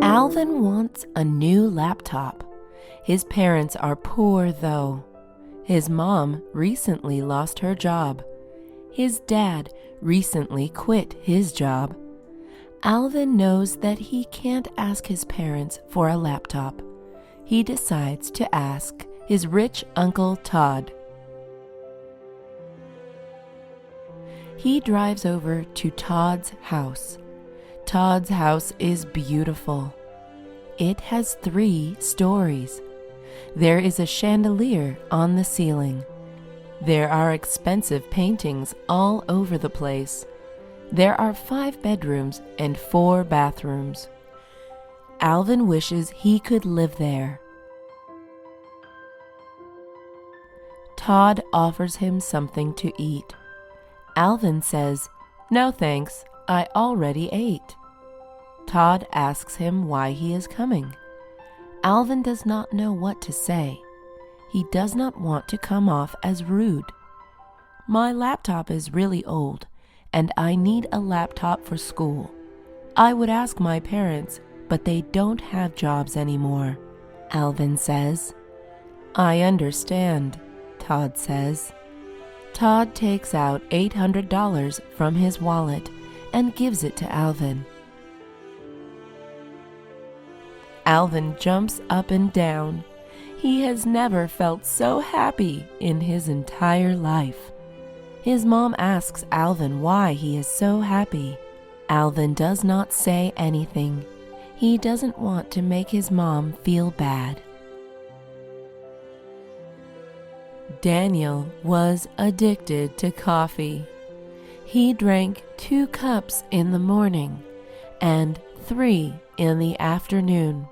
Alvin wants a new laptop. His parents are poor, though. His mom recently lost her job. His dad recently quit his job. Alvin knows that he can't ask his parents for a laptop. He decides to ask his rich Uncle Todd. He drives over to Todd's house. Todd's house is beautiful. It has 3 stories. There is a chandelier on the ceiling. There are expensive paintings all over the place. There are 5 bedrooms and 4 bathrooms. Alvin wishes he could live there. Todd offers him something to eat. Alvin says, "No thanks, I already ate." Todd asks him why he is coming. Alvin does not know what to say. He does not want to come off as rude. "My laptop is really old, and I need a laptop for school. I would ask my parents, but they don't have jobs anymore," Alvin says. "I understand," Todd says. Todd takes out $800 from his wallet and gives it to Alvin. Alvin jumps up and down. He has never felt so happy in his entire life. His mom asks Alvin why he is so happy. Alvin does not say anything. He doesn't want to make his mom feel bad. Daniel was addicted to coffee. He drank 2 cups in the morning and 3 in the afternoon.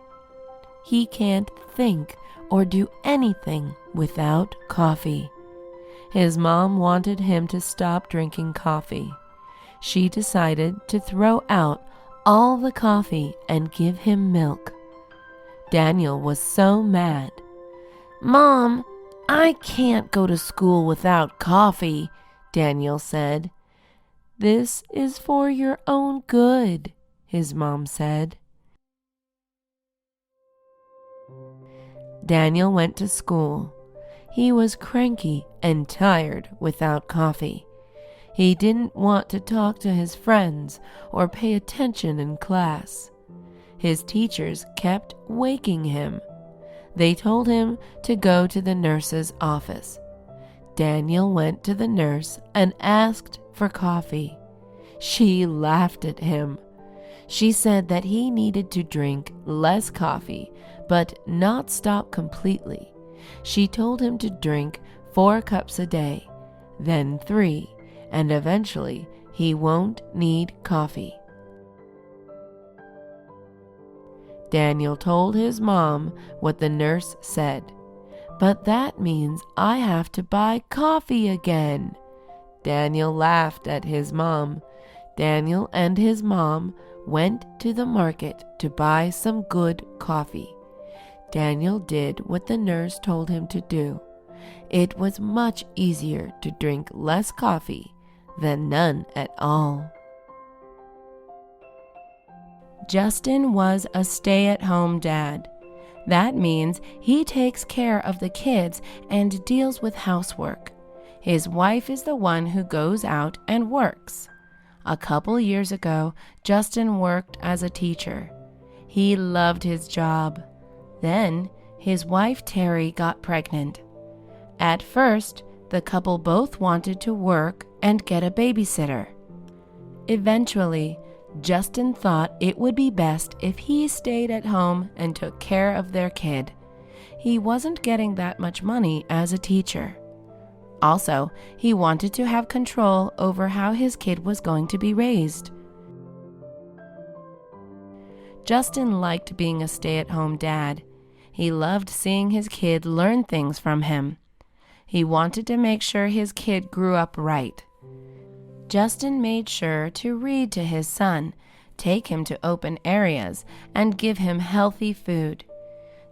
He can't think or do anything without coffee. His mom wanted him to stop drinking coffee. She decided to throw out all the coffee and give him milk. Daniel was so mad. "Mom, I can't go to school without coffee," Daniel said. "This is for your own good," his mom said. Daniel went to school. He was cranky and tired without coffee. He didn't want to talk to his friends or pay attention in class. His teachers kept waking him. They told him to go to the nurse's office. Daniel went to the nurse and asked for coffee. She laughed at him. She said that he needed to drink less coffee, but not stop completely. She told him to drink 4 cups a day, then 3, and eventually he won't need coffee. Daniel told his mom what the nurse said. "But that means I have to buy coffee again." Daniel laughed at his mom. Daniel and his mom went to the market to buy some good coffee. Daniel did what the nurse told him to do. It was much easier to drink less coffee than none at all. Justin was a stay-at-home dad. That means he takes care of the kids and deals with housework. His wife is the one who goes out and works. A couple years ago, Justin worked as a teacher. He loved his job. Then, his wife Terry got pregnant. At first, the couple both wanted to work and get a babysitter. Eventually, Justin thought it would be best if he stayed at home and took care of their kid. He wasn't getting that much money as a teacher. Also, he wanted to have control over how his kid was going to be raised. Justin liked being a stay-at-home dad. He loved seeing his kid learn things from him. He wanted to make sure his kid grew up right. Justin made sure to read to his son, take him to open areas, and give him healthy food.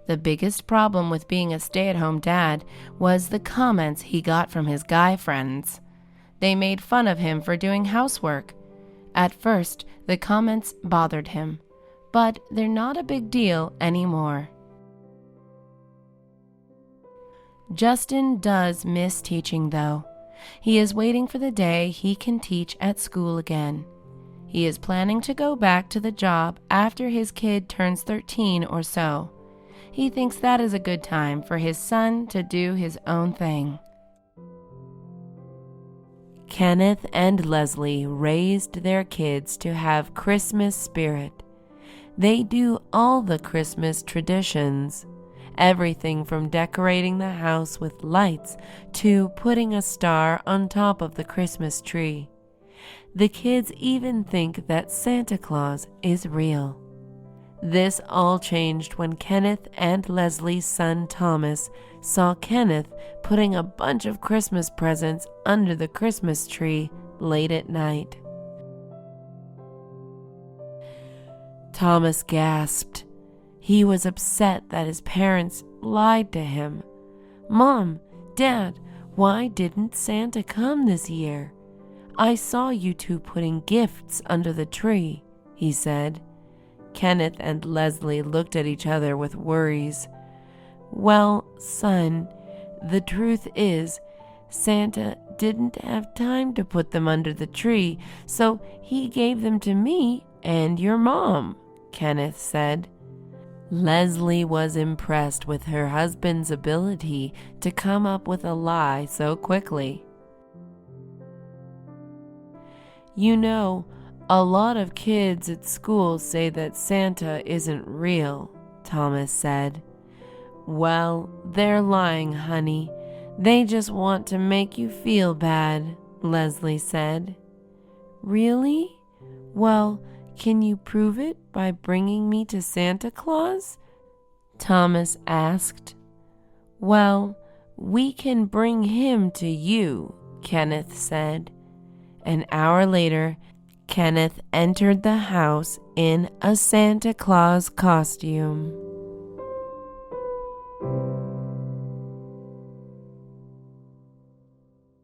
The biggest problem with being a stay-at-home dad was the comments he got from his guy friends. They made fun of him for doing housework. At first, the comments bothered him, but they're not a big deal anymore. Justin does miss teaching, though. He is waiting for the day he can teach at school again. He is planning to go back to the job after his kid turns 13 or so. He thinks that is a good time for his son to do his own thing. Kenneth and Leslie raised their kids to have Christmas spirit. They do all the Christmas traditions. Everything from decorating the house with lights to putting a star on top of the Christmas tree. The kids even think that Santa Claus is real. This all changed when Kenneth and Leslie's son Thomas saw Kenneth putting a bunch of Christmas presents under the Christmas tree late at night. Thomas gasped. He was upset that his parents lied to him. "Mom, Dad, why didn't Santa come this year? I saw you two putting gifts under the tree," he said. Kenneth and Leslie looked at each other with worries. "Well, son, the truth is, Santa didn't have time to put them under the tree, so he gave them to me and your mom," Kenneth said. Leslie was impressed with her husband's ability to come up with a lie so quickly. "You know, a lot of kids at school say that Santa isn't real," Thomas said. "Well, they're lying, honey. They just want to make you feel bad," Leslie said. "Really? Well, can you prove it by bringing me to Santa Claus?" Thomas asked. "Well, we can bring him to you," Kenneth said. An hour later, Kenneth entered the house in a Santa Claus costume.